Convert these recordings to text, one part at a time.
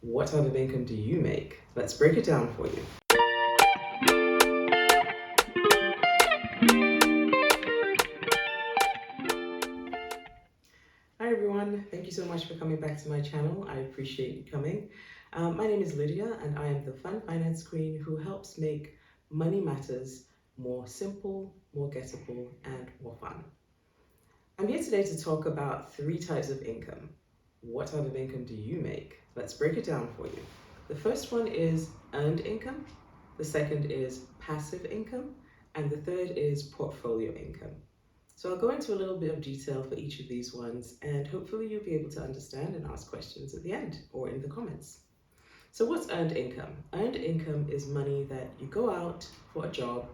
What type of income do you make? Let's break it down for you. Hi everyone, thank you so much for coming back to my channel. I appreciate you coming. My name is Lydia and I am the Fun Finance Queen who helps make money matters more simple, more gettable, and more fun. I'm here today to talk about three types of income. What type of income do you make? Let's break it down for you. The first one is earned income, the second is passive income, and the third is portfolio income. So I'll go into a little bit of detail for each of these ones, and hopefully you'll be able to understand and ask questions at the end or in the comments. So what's earned income? Earned income is money that you go out for a job,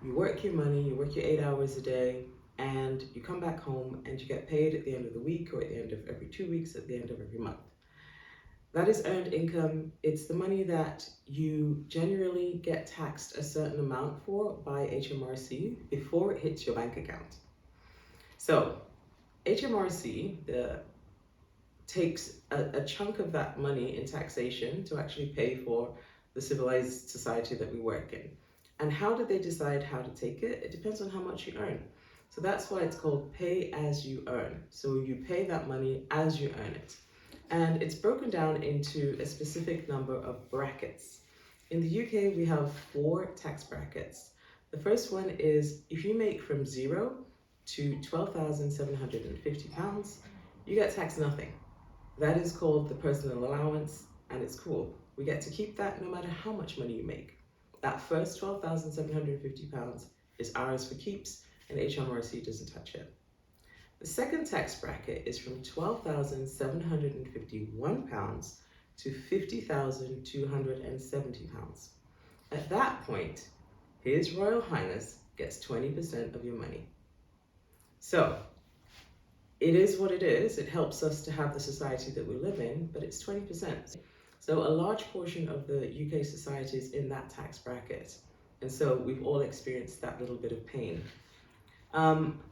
you work your money, you work your 8 hours a day, and you come back home and you get paid at the end of the week or at the end of every 2 weeks, at the end of every month. That is earned income. It's the money that you generally get taxed a certain amount for by HMRC before it hits your bank account. So HMRC takes a chunk of that money in taxation to actually pay for the civilized society that we work in. And how did they decide how to take it? It depends on how much you earn. So that's why it's called pay as you earn. So you pay that money as you earn it. And it's broken down into a specific number of brackets. In the UK, we have 4 tax brackets. The first one is if you make from 0 to £12,750, you get taxed nothing. That is called the personal allowance, and it's cool. We get to keep that no matter how much money you make. That first £12,750 is ours for keeps, and HMRC doesn't touch it. The second tax bracket is from £12,751 to £50,270. At that point, His Royal Highness gets 20% of your money. So, it is what it is. It helps us to have the society that we live in, but it's 20%. So a large portion of the UK society is in that tax bracket. And so we've all experienced that little bit of pain.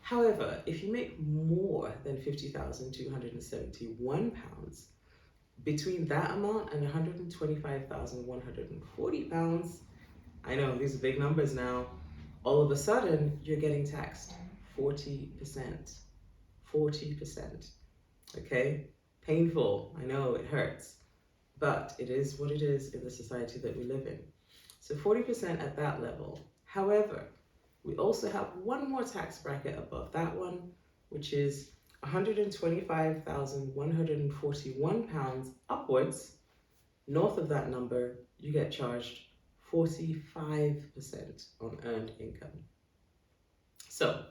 However, if you make more than £50,271, between that amount and £125,140, I know these are big numbers now, all of a sudden you're getting taxed 40%. 40%. Okay? Painful. I know it hurts. But it is what it is in the society that we live in. So 40% at that level. However, we also have one more tax bracket above that one, which is £125,141 upwards. North of that number, you get charged 45% on earned income. So,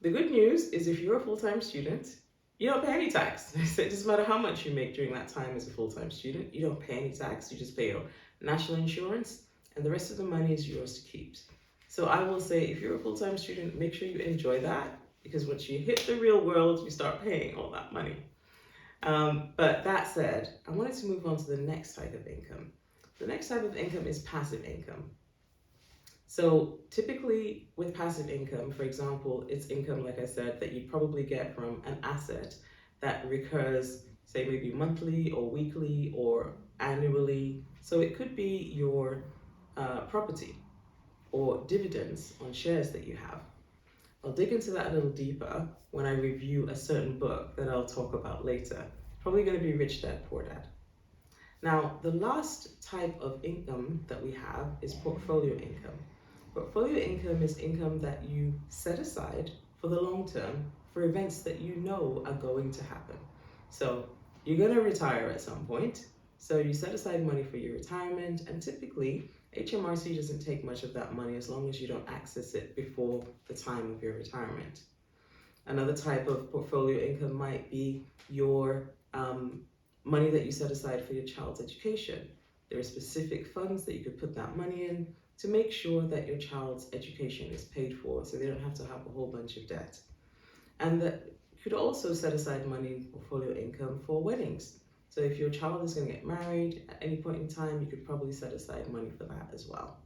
the good news is if you're a full-time student, you don't pay any tax. It doesn't matter how much you make during that time as a full-time student, you don't pay any tax, you just pay your national insurance, and the rest of the money is yours to keep. So I will say, if you're a full-time student, make sure you enjoy that, because once you hit the real world, you start paying all that money. But that said, I wanted to move on to the next type of income. The next type of income is passive income. So typically with passive income, for example, it's income, like I said, that you probably get from an asset that recurs, say maybe monthly or weekly or annually. So it could be your property or dividends on shares that you have. I'll dig into that a little deeper when I review a certain book that I'll talk about later. Probably going to be Rich Dad, Poor Dad. Now, the last type of income that we have is portfolio income. Portfolio income is income that you set aside for the long term for events that you know are going to happen. So you're going to retire at some point. So you set aside money for your retirement, and typically HMRC doesn't take much of that money as long as you don't access it before the time of your retirement. Another type of portfolio income might be your money that you set aside for your child's education. There are specific funds that you could put that money in to make sure that your child's education is paid for, so they don't have to have a whole bunch of debt. And that you could also set aside money in portfolio income for weddings. So if your child is going to get married at any point in time, you could probably set aside money for that as well.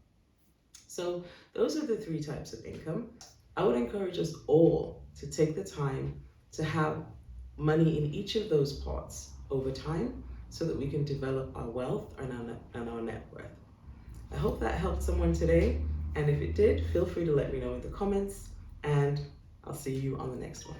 So those are the three types of income. I would encourage us all to take the time to have money in each of those pots over time, so that we can develop our wealth and our net worth. I hope that helped someone today, and if it did, feel free to let me know in the comments, and I'll see you on the next one.